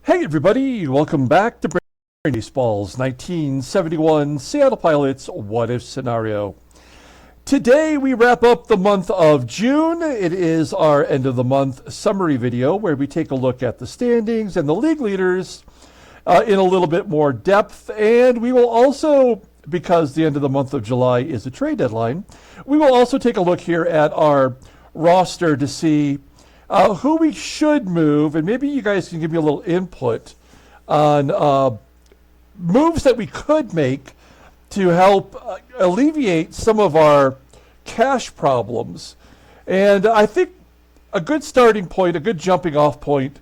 Hey everybody, welcome back to Baseball's 1971 Seattle Pilots What If Scenario. Today we wrap up the month of June. It is our end of the month summary video where we take a look at the standings and the league leaders in a little bit more depth. And we will also, because the end of the month of July is a trade deadline, we will also take a look here at our roster to see who we should move, and maybe you guys can give me a little input on moves that we could make to help alleviate some of our cash problems. And I think a good starting point, a good jumping off point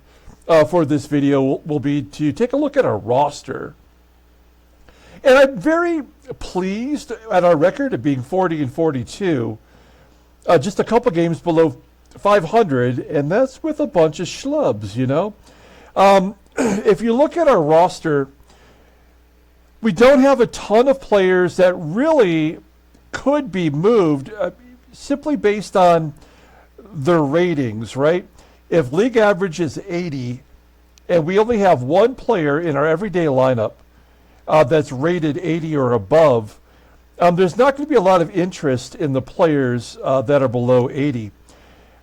for this video will be to take a look at our roster. And I'm very pleased at our record of being 40-42, just a couple games below 500, and that's with a bunch of schlubs, you know. If you look at our roster, we don't have a ton of players that really could be moved simply based on their ratings, right? If league average is 80 and we only have one player in our everyday lineup that's rated 80 or above, there's not going to be a lot of interest in the players that are below 80.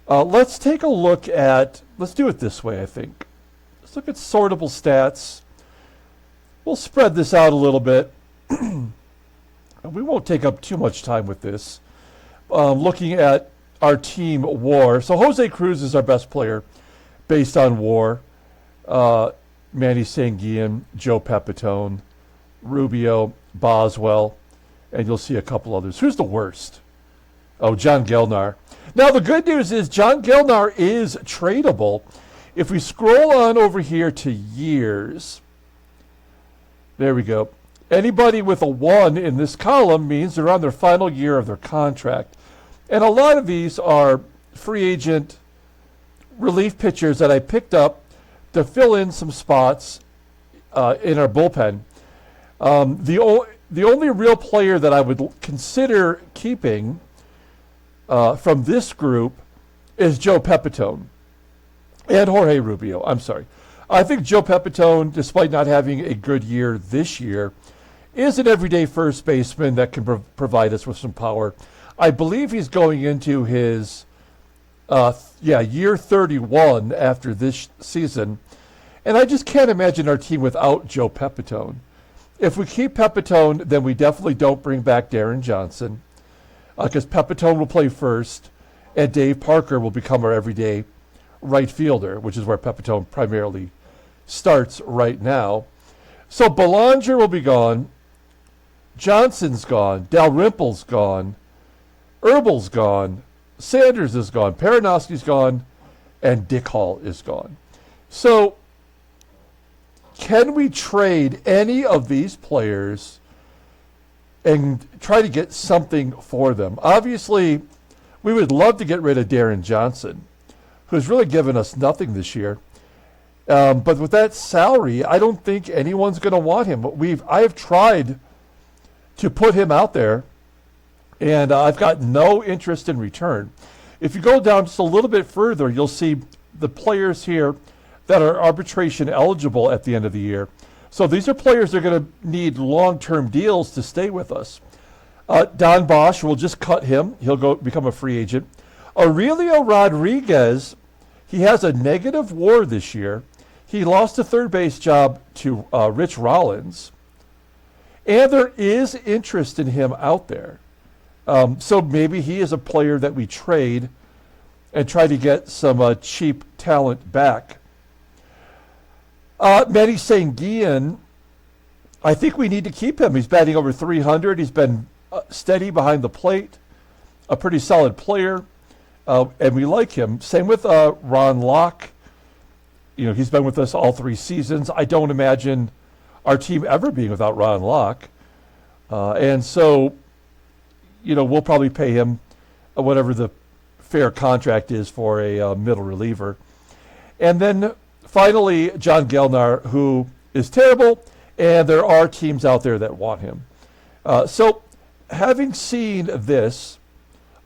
Let's take a look at, let's do it this way, I think. Let's look at sortable stats. We'll spread this out a little bit. We won't take up too much time with this. Looking at our team WAR. So Jose Cruz is our best player based on WAR. Manny Sanguillen, Joe Pepitone, Rubio, Boswell, and you'll see a couple others. Who's the worst? Oh, John Gelnar. Now, the good news is John Gelnar is tradable. If we scroll on over here to years, there we go. Anybody with a 1 in this column means they're on their final year of their contract. And a lot of these are free agent relief pitchers that I picked up to fill in some spots in our bullpen. The only real player that I would consider keeping from this group is Joe Pepitone and Jorge Rubio. I'm sorry. I think Joe Pepitone, despite not having a good year this year, is an everyday first baseman that can provide us with some power. I believe he's going into his year 31 after this season, and I just can't imagine our team without Joe Pepitone. If we keep Pepitone, then we definitely don't bring back Darren Johnson, because Pepitone will play first, and Dave Parker will become our everyday right fielder, which is where Pepitone primarily starts right now. So Belanger will be gone, Johnson's gone, Dalrymple's gone, Herbal's gone, Sanders is gone, Peronowski's gone, and Dick Hall is gone. So can we trade any of these players and try to get something for them? Obviously, we would love to get rid of Darren Johnson, who's really given us nothing this year. But with that salary, I don't think anyone's going to want him. I have tried to put him out there, and I've got no interest in return. If you go down just a little bit further, you'll see the players here that are arbitration eligible at the end of the year. So these are players that are going to need long-term deals to stay with us. Don Bosch, we'll just cut him. He'll go become a free agent. Aurelio Rodriguez, he has a negative WAR this year. He lost a third base job to Rich Rollins. And there is interest in him out there. So maybe he is a player that we trade and try to get some cheap talent back. Manny Sanguillen, I think we need to keep him. He's batting over 300. He's been steady behind the plate, a pretty solid player, and we like him. Same with Ron Locke. You know, he's been with us all 3 seasons. I don't imagine our team ever being without Ron Locke. And so, you know, we'll probably pay him whatever the fair contract is for a middle reliever. And then finally, John Gelnar, who is terrible, and there are teams out there that want him. So having seen this,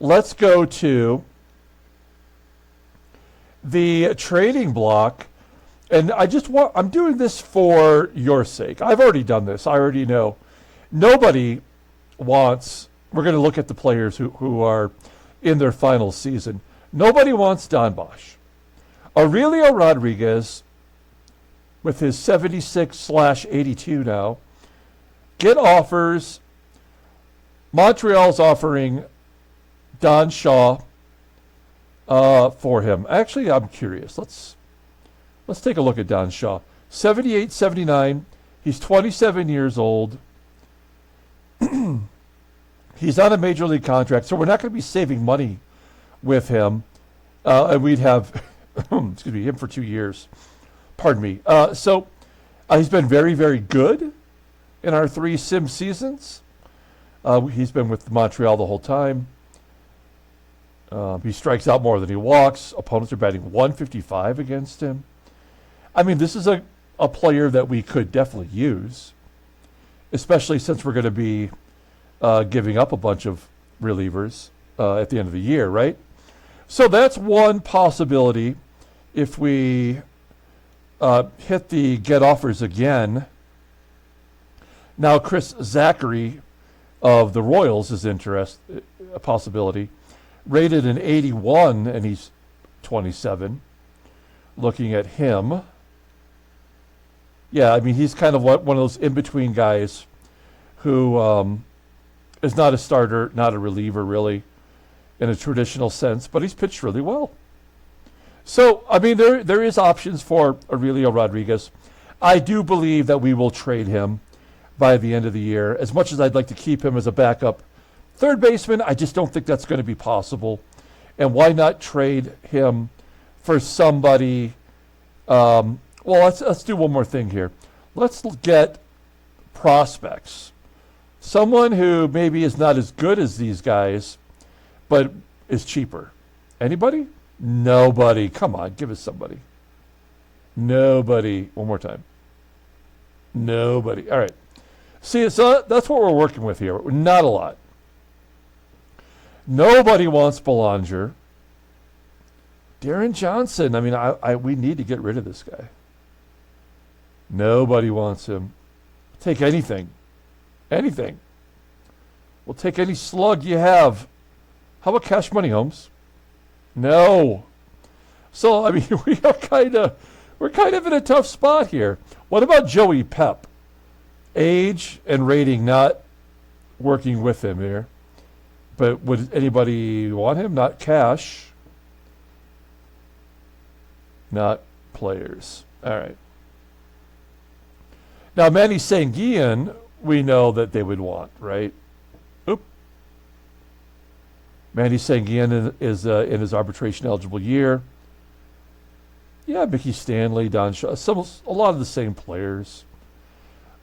let's go to the trading block. and I'm doing this for your sake. I've already done this. I already know. Nobody wants, we're going to look at the players who are in their final season. Nobody wants Don Bosch. Aurelio Rodriguez, with his 76/82 now, get offers. Montreal's offering Don Shaw for him. Actually, I'm curious. Let's take a look at Don Shaw. 78/79. He's 27 years old. He's on a major league contract, so we're not going to be saving money with him. And we'd have, excuse me, him for 2 years. Pardon me. So he's been very, very good in our 3 sim seasons. He's been with Montreal the whole time. He strikes out more than he walks. Opponents are batting 155 against him. I mean, this is a player that we could definitely use, especially since we're going to be giving up a bunch of relievers at the end of the year, right? So that's one possibility if we hit the get offers again. Now, Chris Zachary of the Royals is a possibility. Rated an 81, and he's 27. Looking at him. Yeah, I mean, he's kind of one of those in-between guys who is not a starter, not a reliever, really, in a traditional sense, but he's pitched really well. So, I mean, there is options for Aurelio Rodriguez. I do believe that we will trade him by the end of the year. As much as I'd like to keep him as a backup third baseman, I just don't think that's going to be possible. And why not trade him for somebody? Well, let's do one more thing here. Let's get prospects. Someone who maybe is not as good as these guys, but is cheaper. Anybody? Nobody. Come on, give us somebody. Nobody. One more time. Nobody. All right. See, so that's what we're working with here. Not a lot. Nobody wants Belanger. Darren Johnson. I mean, we need to get rid of this guy. Nobody wants him. Take anything. Anything. We'll take any slug you have. How about Cash Money Holmes? No. So, I mean, we're kind of in a tough spot here. What about Joey Pep? Age and rating not working with him here. But would anybody want him? Not cash. Not players. All right. Now, Manny Sanguillen, we know that they would want, right? Oop. Manny Sanguillen is in his arbitration-eligible year. Yeah, Mickey Stanley, Don Shaw, a lot of the same players.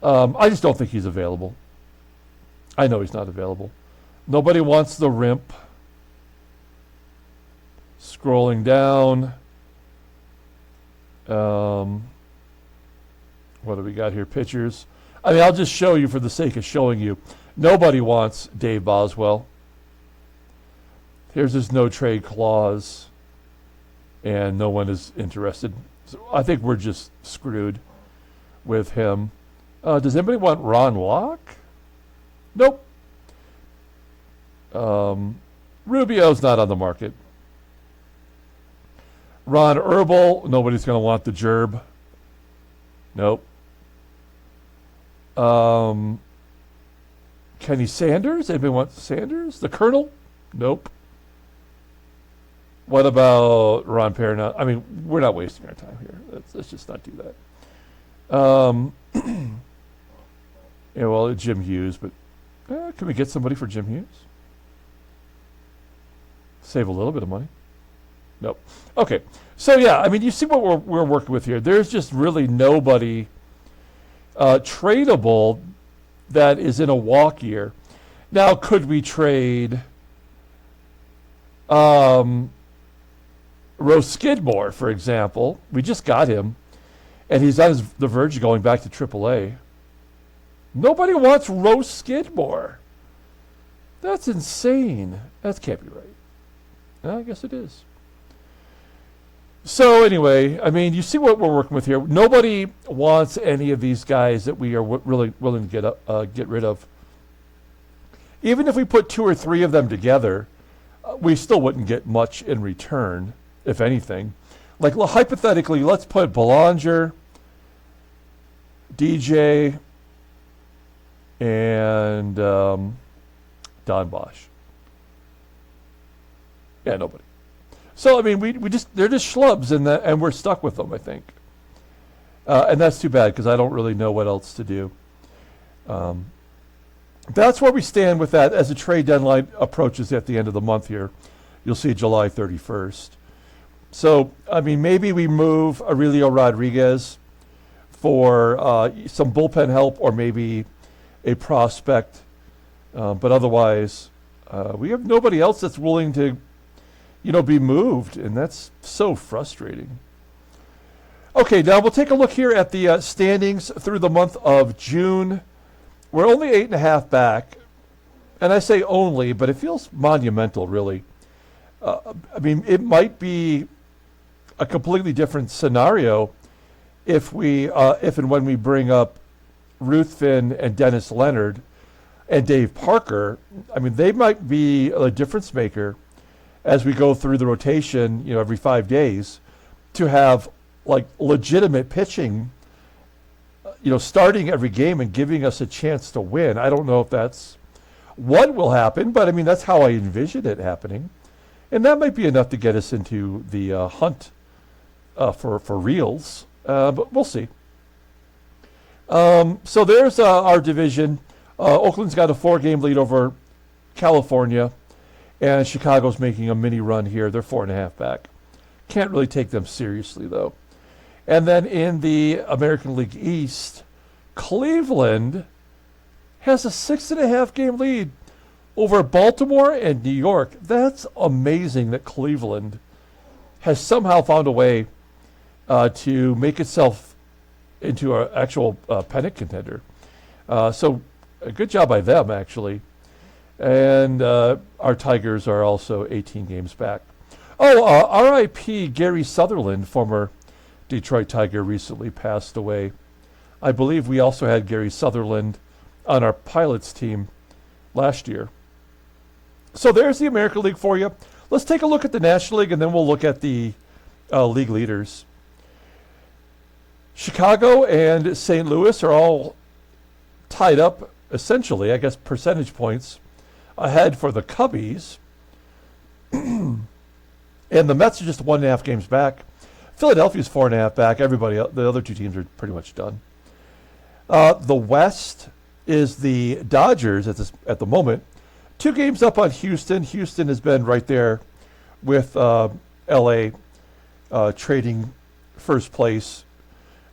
I just don't think he's available. I know he's not available. Nobody wants the Rimp. Scrolling down. What do we got here? Pitchers. I mean, I'll just show you for the sake of showing you. Nobody wants Dave Boswell. Here's his no trade clause. And no one is interested. So I think we're just screwed with him. Does anybody want Ron Walk? Nope. Rubio's not on the market. Ron Herbal, nobody's going to want the Gerb. Nope. Kenny Sanders? Anybody want Sanders? The Colonel? Nope. What about Ron Perna? I mean, we're not wasting our time here. Let's just not do that. Yeah, well, Jim Hughes, but can we get somebody for Jim Hughes? Save a little bit of money. Nope. Okay. So, yeah, I mean, you see what we're working with here. There's just really nobody tradable that is in a walk year. Now, could we trade Rose Skidmore, for example? We just got him, and he's on the verge of going back to AAA. Nobody wants Rose Skidmore. That's insane. That can't be right. I guess it is. So anyway, I mean, you see what we're working with here. Nobody wants any of these guys that we are really willing to get rid of. Even if we put two or three of them together, we still wouldn't get much in return, if anything. Like hypothetically, let's put Belanger, DJ, and Don Bosch. Yeah, nobody. So I mean, they're just schlubs, and we're stuck with them, I think. And that's too bad because I don't really know what else to do. That's where we stand with that as the trade deadline approaches at the end of the month here. You'll see July 31st. So, I mean, maybe we move Aurelio Rodriguez for some bullpen help or maybe a prospect. But otherwise, we have nobody else that's willing to, be moved. And that's so frustrating. Okay, now we'll take a look here at the standings through the month of June. We're only 8.5 back, and I say only, but it feels monumental, really. I mean, it might be a completely different scenario if and when we bring up Ruthven and Dennis Leonard and Dave Parker. I mean, they might be a difference maker as we go through the rotation, every 5 days, to have like legitimate pitching. Starting every game and giving us a chance to win. I don't know if that's what will happen, but I mean, that's how I envision it happening. And that might be enough to get us into the hunt for reals, but we'll see. So there's our division. Oakland's got a 4-game lead over California, and Chicago's making a mini run here. They're 4.5 back. Can't really take them seriously, though. And then in the American League East, Cleveland has a 6.5-game lead over Baltimore and New York. That's amazing that Cleveland has somehow found a way to make itself into an actual pennant contender. So a good job by them, actually. And our Tigers are also 18 games back. R.I.P. Gary Sutherland, former Detroit Tiger, recently passed away. I believe we also had Gary Sutherland on our Pilots team last year. So there's the American League for you. Let's take a look at the National League, and then we'll look at the league leaders. Chicago and St. Louis are all tied up, essentially, I guess, percentage points ahead for the Cubbies. And the Mets are just 1.5 games back. Philadelphia's 4.5 back. Everybody, the other two teams are pretty much done. The West is the Dodgers at the moment. 2 games up on Houston. Houston has been right there with L.A. Trading first place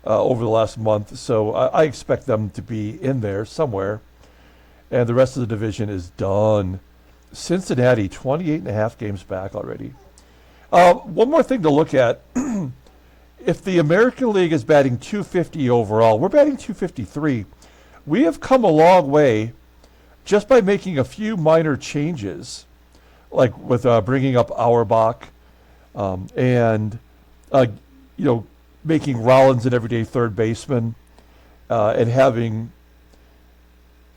over the last month. So I expect them to be in there somewhere. And the rest of the division is done. Cincinnati, 28.5 games back already. One more thing to look at. If the American League is batting 250 overall, we're batting 253. We have come a long way just by making a few minor changes, like with bringing up Auerbach and making Rollins an everyday third baseman and having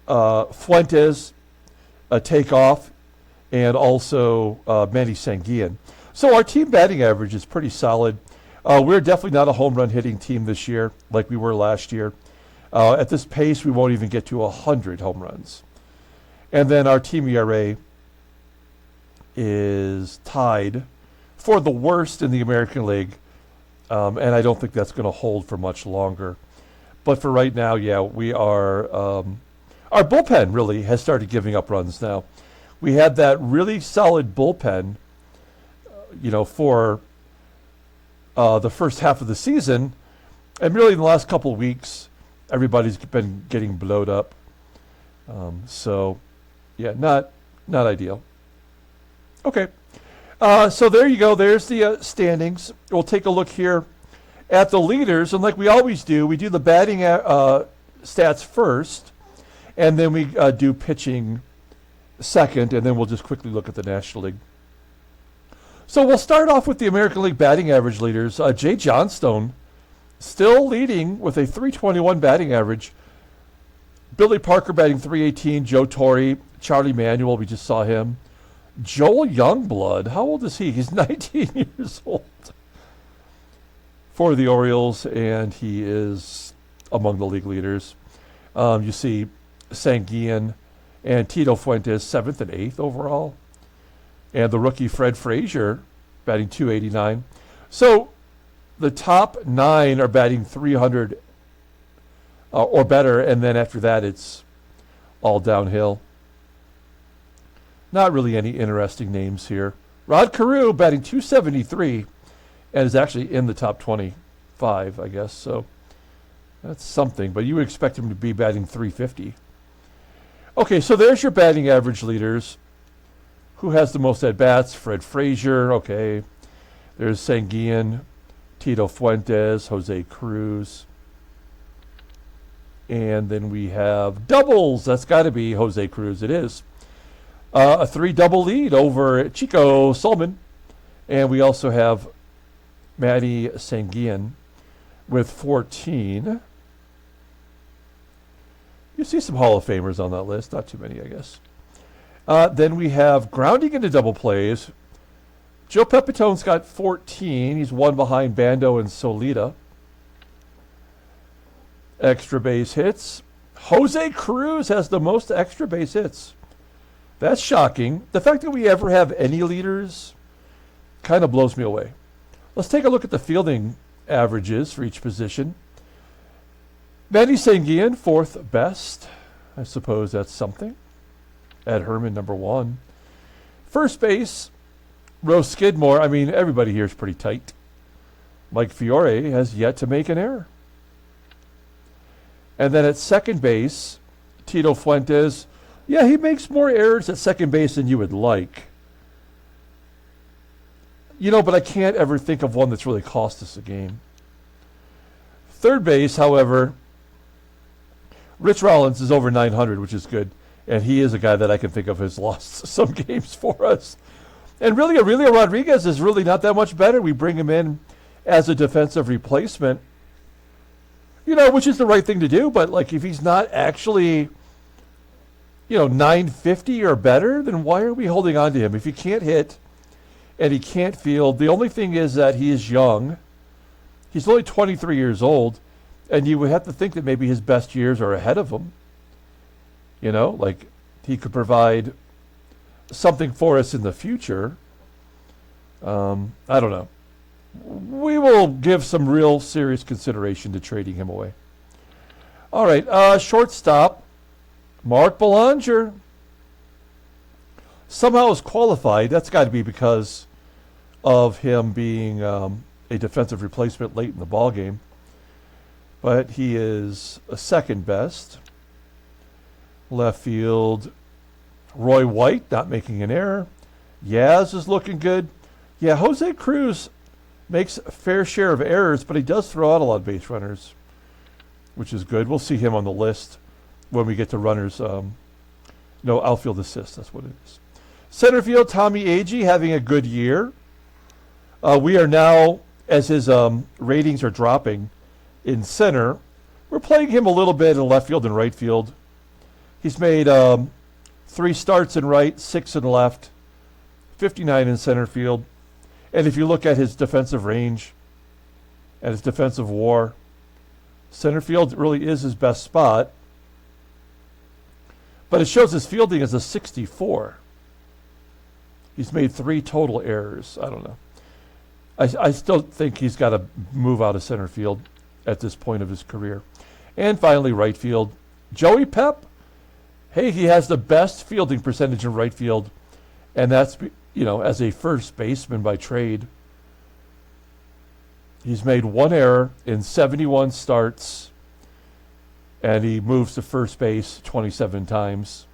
Fuentes take off, and also Manny Sanguillen. So our team batting average is pretty solid. We're definitely not a home run hitting team this year like we were last year. At this pace, we won't even get to 100 home runs. And then our team ERA is tied for the worst in the American League, and I don't think that's going to hold for much longer. But for right now, yeah, we are. Our bullpen really has started giving up runs now. We had that really solid bullpen, for the first half of the season, and really in the last couple of weeks, everybody's been getting blowed up. So, yeah, not ideal. Okay, so there you go. There's the standings. We'll take a look here at the leaders, and like we always do, we do the batting stats first, and then we do pitching second, and then we'll just quickly look at the National League. So we'll start off with the American League batting average leaders. Jay Johnstone still leading with a 321 batting average. Billy Parker batting 318. Joe Torre, Charlie Manuel, we just saw him. Joel Youngblood, how old is he? He's 19 years old for the Orioles, and he is among the league leaders. You see Sanguillen and Tito Fuentes 7th and 8th overall. And the rookie Fred Frazier batting 289. So the top 9 are batting 300 or better, and then after that it's all downhill. Not really any interesting names here. Rod Carew batting 273 and is actually in the top 25, I guess. So that's something, but you would expect him to be batting 350. Okay, so there's your batting average leaders. Who has the most at-bats? Fred Frazier, okay. There's Sanguillen, Tito Fuentes, Jose Cruz. And then we have doubles. That's got to be Jose Cruz. It is. A 3-double lead over Chico Solman. And we also have Matty Sanguillen with 14. You see some Hall of Famers on that list. Not too many, I guess. Then we have grounding into double plays. Joe Pepitone's got 14. He's one behind Bando and Solita. Extra base hits. Jose Cruz has the most extra base hits. That's shocking. The fact that we ever have any leaders kind of blows me away. Let's take a look at the fielding averages for each position. Matty Sanguillen, 4th best. I suppose that's something. Ed Herman, number 1. First base, Rose Skidmore. I mean, everybody here is pretty tight. Mike Fiore has yet to make an error. And then at second base, Tito Fuentes. Yeah, he makes more errors at second base than you would like. You know, but I can't ever think of one that's really cost us a game. Third base, however, Rich Rollins is over 900, which is good. And he is a guy that I can think of has lost some games for us. And really, Aurelio Rodriguez is really not that much better. We bring him in as a defensive replacement, you know, which is the right thing to do. But, like, if he's not actually, you know, 950 or better, then why are we holding on to him? If he can't hit and he can't field, the only thing is that he is young. He's only 23 years old, and you would have to think that maybe his best years are ahead of him. You know, like he could provide something for us in the future. I don't know. We will give some real serious consideration to trading him away. All right, shortstop, Mark Belanger. Somehow is qualified. That's got to be because of him being a defensive replacement late in the ball game. But he is a second best. Left field, Roy White not making an error. Yaz is looking good. Yeah, Jose Cruz makes a fair share of errors, but he does throw out a lot of base runners, which is good. We'll see him on the list when we get to runners. No, outfield assist, that's what it is. Center field, Tommy Agee having a good year. We are now, as his ratings are dropping in center, we're playing him a little bit in left field and right field. He's made 3 starts in right, 6 in left, 59 in center field. And if you look at his defensive range and his defensive WAR, center field really is his best spot. But it shows his fielding as a 64. He's made 3 total errors. I don't know. I still think he's got to move out of center field at this point of his career. And finally, right field, Joey Pep. Hey, he has the best fielding percentage in right field, and that's, you know, as a first baseman by trade. He's made 1 error in 71 starts, and he moves to first base 27 times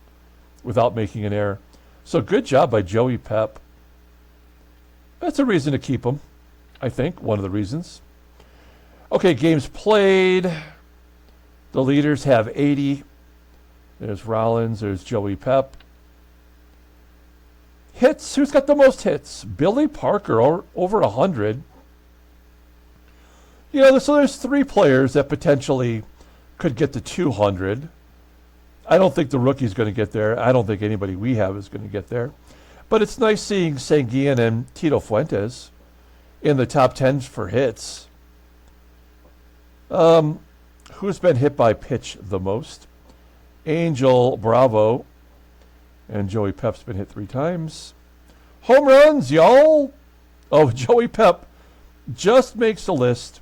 without making an error. So good job by Joey Pep. That's a reason to keep him, I think, one of the reasons. Okay, games played. The leaders have 80. There's Rollins, there's Joey Pep. Hits, who's got the most hits? Billy Parker, over 100. You know, so there's 3 players that potentially could get to 200. I don't think the rookie's going to get there. I don't think anybody we have is going to get there. But it's nice seeing Sanguillen and Tito Fuentes in the top 10 for hits. Who's been hit by pitch the most? Angel Bravo. And Joey Pep's been hit 3 times. Home runs, y'all. Oh, Joey Pep just makes the list.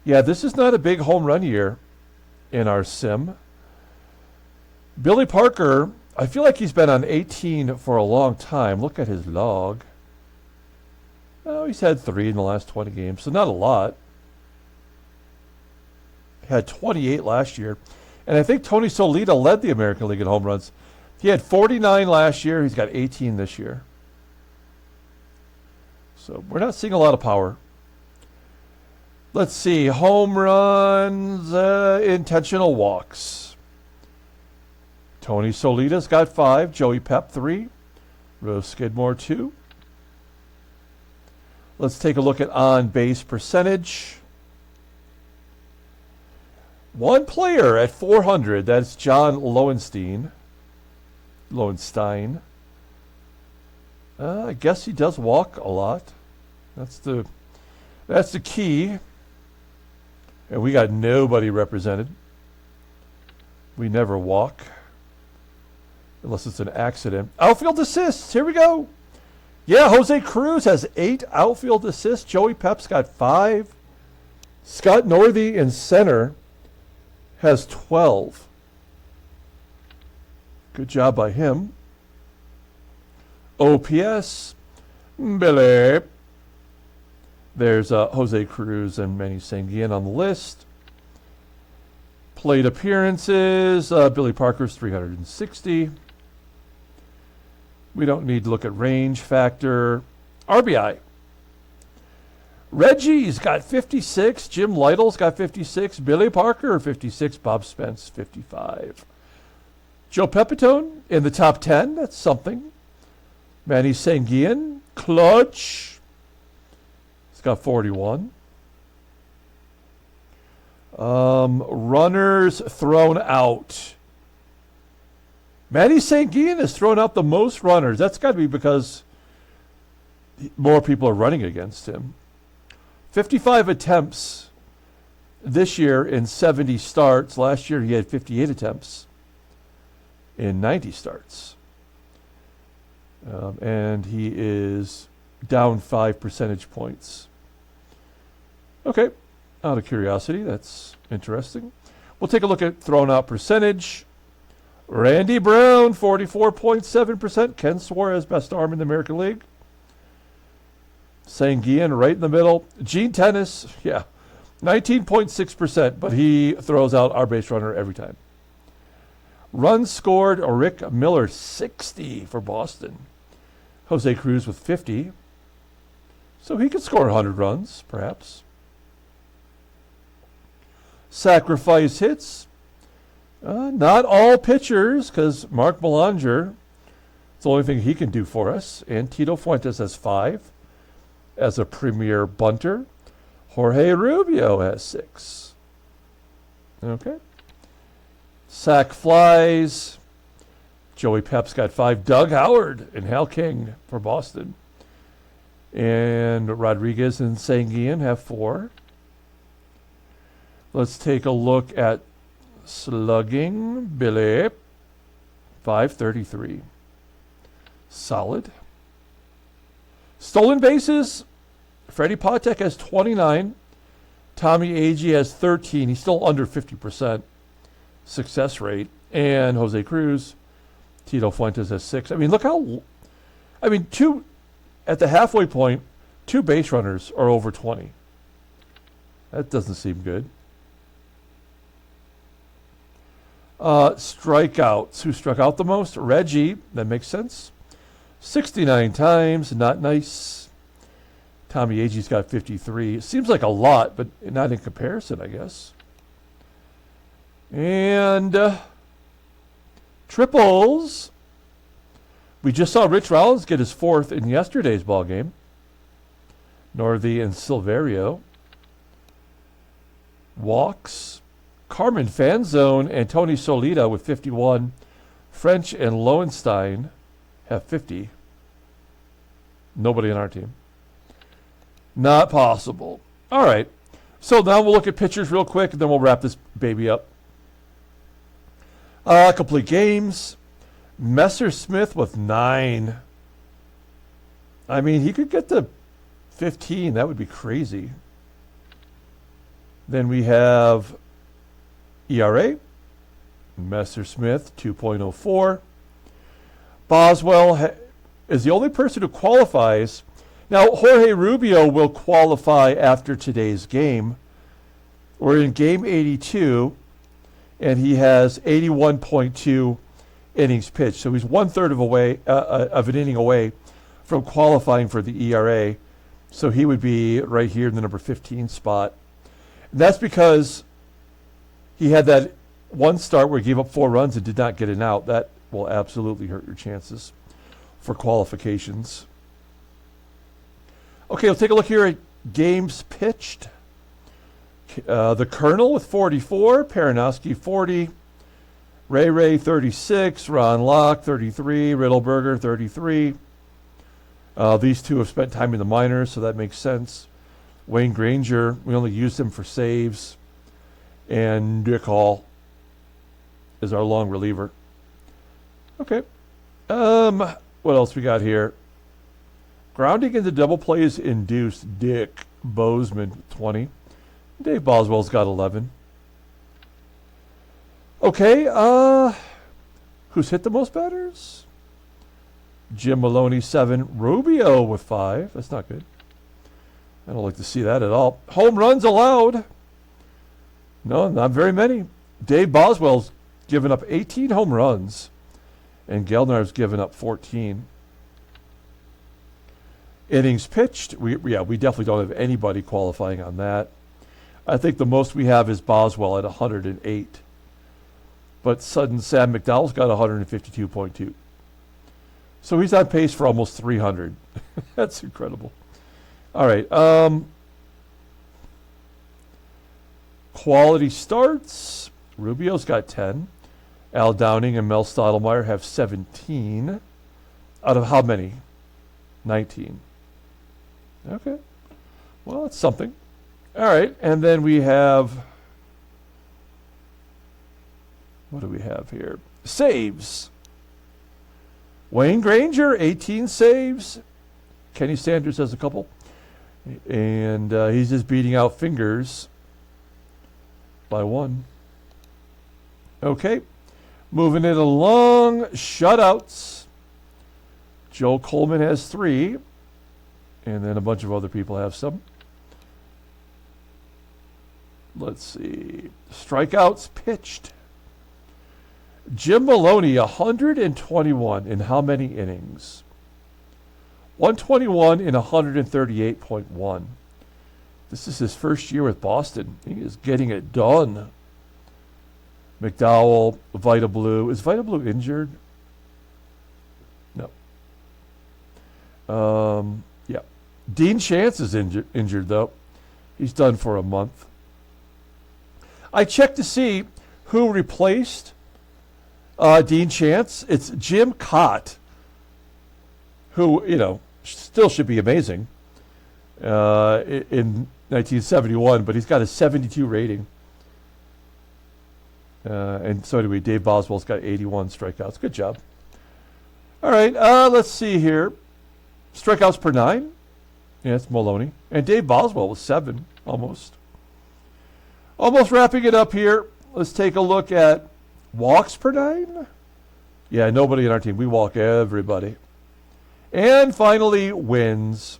Yeah, this is not a big home run year in our sim. Billy Parker, I feel like he's been on 18 for a long time. Look at his log. Oh, he's had 3 in the last 20 games, so not a lot. He had 28 last year. And I think Tony Solita led the American League in home runs. He had 49 last year. He's got 18 this year. So we're not seeing a lot of power. Let's see. Home runs, intentional walks. Tony Solita's got 5. Joey Pep 3. Rose Skidmore 2. Let's take a look at on-base percentage. One player at 400. That's John Lowenstein. I guess he does walk a lot. That's the key. And we got nobody represented. We never walk. Unless it's an accident. Outfield assists. Here we go. Yeah, Jose Cruz has 8 outfield assists. Joey Pep's got 5. Scott Northey in center has 12. Good job by him. OPS, Billy. There's Jose Cruz and Manny Sanguillen on the list. Plate appearances, Billy Parker's 360. We don't need to look at range factor. RBI. Reggie's got 56. Jim Lytle's got 56. Billy Parker, 56. Bob Spence, 55. Joe Pepitone in the top 10. That's something. Manny Sanguillen, clutch. He's got 41. Runners thrown out. Manny Sanguillen has thrown out the most runners. That's got to be because more people are running against him. 55 attempts this year in 70 starts. Last year he had 58 attempts in 90 starts. And he is down 5 percentage points. Okay, out of curiosity, that's interesting. We'll take a look at thrown out percentage. Randy Brown, 44.7%. Ken Suarez, best arm in the American League. Sanguillen right in the middle. Gene Tennis, 19.6%, but he throws out our base runner every time. Runs scored, Rick Miller, 60 for Boston. Jose Cruz with 50. So he could score 100 runs, perhaps. Sacrifice hits. Not all pitchers, because Mark Belanger, it's the only thing he can do for us. And Tito Fuentes has 5 as a premier bunter. Jorge Rubio has 6. Okay. Sac flies. Joey Pep's got 5. Doug Howard and Hal King for Boston. And Rodriguez and Sanguillen have 4. Let's take a look at slugging. Billy, 533. Solid. Stolen bases. Freddie Patek has 29. Tommy Agee has 13. He's still under 50% success rate. And Jose Cruz, Tito Fuentes has 6. I mean, look how... I mean, at the halfway point, 2 base runners are over 20. That doesn't seem good. Strikeouts. Who struck out the most? Reggie. That makes sense. 69 times. Not nice. Tommy Agee's got 53. It seems like a lot, but not in comparison, I guess. And triples. We just saw Rich Rollins get his 4th in yesterday's ball game. Northey and Silverio. Walks. Carmen Fanzone and Tony Solita with 51. French and Lowenstein have 50. Nobody on our team. Not possible. All right. So now we'll look at pitchers real quick, and then we'll wrap this baby up. Complete games. Messersmith with 9. I mean, he could get to 15. That would be crazy. Then we have ERA. Messersmith, 2.04. Boswell is the only person who qualifies. Now, Jorge Rubio will qualify after today's game. We're in game 82, and he has 81.2 innings pitched. So he's 1/3 of an inning away from qualifying for the ERA. So he would be right here in the number 15 spot. And that's because he had that one start where he gave up 4 runs and did not get an out. That will absolutely hurt your chances for qualifications. Okay, let's take a look here at games pitched. The Colonel with 44, Peranowski 40, Ray 36, Ron Locke 33, Riddleberger 33. These two have spent time in the minors, so that makes sense. Wayne Granger, we only used him for saves. And Dick Hall is our long reliever. Okay. What else we got here? Grounding into double plays induced, Dick Bozeman 20. Dave Boswell's got 11. Okay, who's hit the most batters? Jim Maloney 7. Rubio with 5. That's not good. I don't like to see that at all. Home runs allowed. No, not very many. Dave Boswell's given up 18 home runs, and Gelnar's given up 14. Innings pitched. We definitely don't have anybody qualifying on that. I think the most we have is Boswell at 108. But sudden Sam McDowell's got 152.2. So he's on pace for almost 300. That's incredible. All right. Quality starts. Rubio's got 10. Al Downing and Mel Stottlemyre have 17. Out of how many? 19. Okay. Well, that's something. All right. And then we have... What do we have here? Saves. Wayne Granger, 18 saves. Kenny Sanders has a couple. And he's just beating out Fingers by 1. Okay. Moving it along. Shutouts. Joe Coleman has 3. And then a bunch of other people have some. Let's see. Strikeouts pitched. Jim Maloney, 121 in how many innings? 121 in 138.1. This is his first year with Boston. He is getting it done. McDowell, Vita Blue. Is Vita Blue injured? No. Yeah. Dean Chance is injured, though. He's done for a month. I checked to see who replaced Dean Chance. It's Jim Cott, who, still should be amazing in 1971, but he's got a 72 rating. And so do we. Dave Boswell's got 81 strikeouts. Good job. All right, let's see here. Strikeouts per 9. Yeah, it's Maloney. And Dave Boswell was 7, almost. Almost wrapping it up here. Let's take a look at walks per 9. Yeah, nobody in our team. We walk everybody. And finally, wins.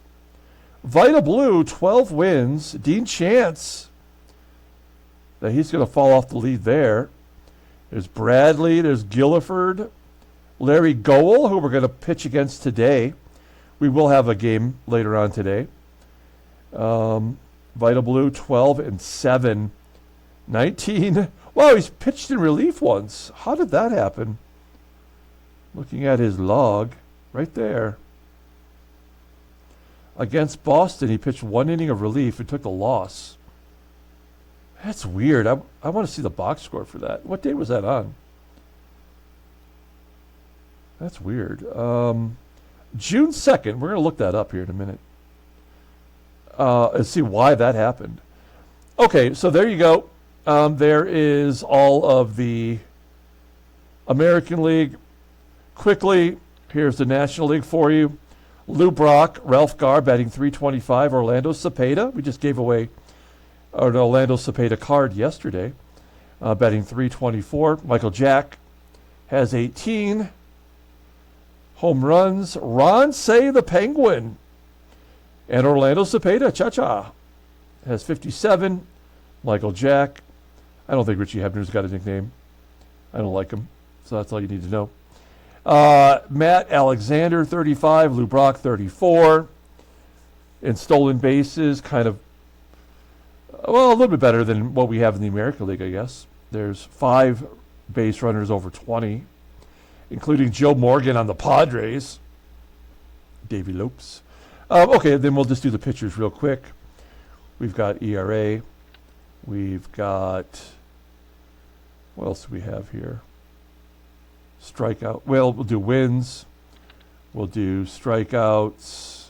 Vita Blue, 12 wins. Dean Chance, that he's going to fall off the lead there. There's Bradley. There's Gilliford. Larry Goel, who we're going to pitch against today. We will have a game later on today. Vita Blue, 12 and 7. 19. Wow, he's pitched in relief once. How did that happen? Looking at his log. right there. Against Boston, he pitched 1 inning of relief and took the loss. That's weird. I want to see the box score for that. What day was that on? That's weird. June 2nd. We're going to look that up here in a minute. And see why that happened. Okay, so there you go. There is all of the American League. Quickly, here's the National League for you. Lou Brock, Ralph Garr batting .325. Orlando Cepeda. We just gave away an Orlando Cepeda card yesterday. Batting .324. Michael Jack has 18 home runs. Ron Say the Penguin. And Orlando Cepeda, Cha-Cha, has 57. Michael Jack. I don't think Richie Hebner's got a nickname. I don't like him. So that's all you need to know. Matt Alexander, 35. Lou Brock, 34. In stolen bases, kind of, well, a little bit better than what we have in the American League, I guess. There's 5 base runners over 20, including Joe Morgan on the Padres. Davey Lopes. Okay, then we'll just do the pitchers real quick. We've got ERA. We've got, what else do we have here? Strikeout. Well, we'll do wins. We'll do strikeouts.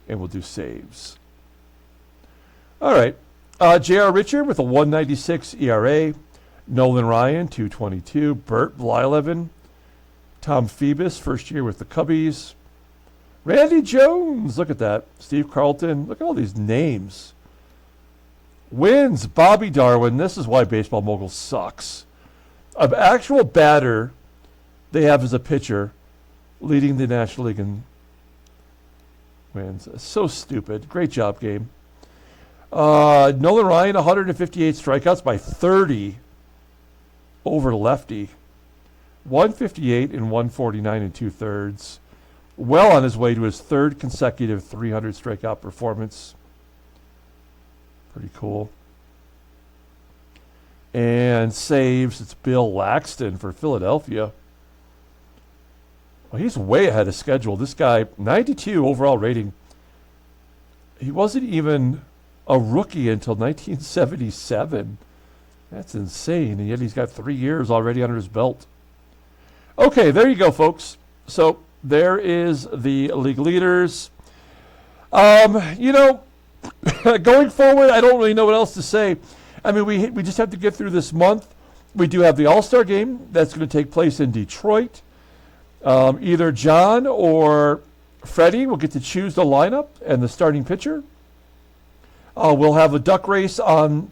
And we'll do saves. All right. J.R. Richard with a 196 ERA. Nolan Ryan, 222. Bert Blyleven. Tom Phoebus, first year with the Cubbies. Randy Jones, look at that. Steve Carlton, look at all these names. Wins, Bobby Darwin. This is why Baseball Mogul sucks. An actual batter they have as a pitcher leading the National League in wins. So stupid. Great job, game. Nolan Ryan, 158 strikeouts by 30 over lefty. 158 and 149 and 2/3. Well on his way to his 3rd consecutive 300 strikeout performance. Pretty cool. And saves, it's Bill Laxton for Philadelphia. Well, he's way ahead of schedule. This guy, 92 overall rating. He wasn't even a rookie until 1977. That's insane. And yet he's got 3 years already under his belt. Okay, there you go, folks. So there is the league leaders. You know, going forward, I don't really know what else to say. I mean, we just have to get through this month. We do have the All-Star game that's going to take place in Detroit. Either John or Freddie will get to choose the lineup and the starting pitcher. We'll have a duck race on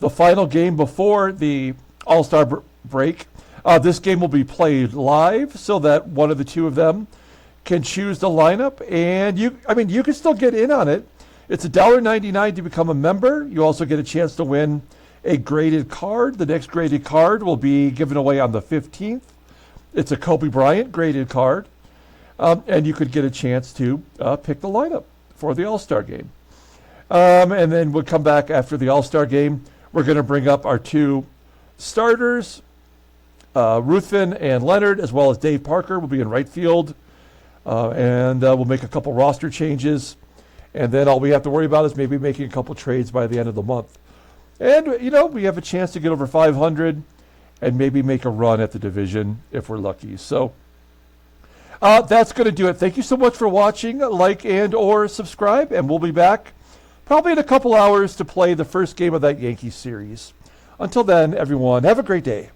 the final game before the All-Star break. This game will be played live so that one of the two of them can choose the lineup. And you can still get in on it. It's $1.99 to become a member. You also get a chance to win a graded card. The next graded card will be given away on the 15th. It's a Kobe Bryant graded card. And you could get a chance to pick the lineup for the All-Star game. And then we'll come back after the All-Star game. We're going to bring up our 2 starters, Ruthven and Leonard, as well as Dave Parker will be in right field. And we'll make a couple roster changes. And then all we have to worry about is maybe making a couple trades by the end of the month. And, you know, we have a chance to get over 500 and maybe make a run at the division if we're lucky. So that's going to do it. Thank you so much for watching. Like and or subscribe. And we'll be back probably in a couple hours to play the first game of that Yankees series. Until then, everyone, have a great day.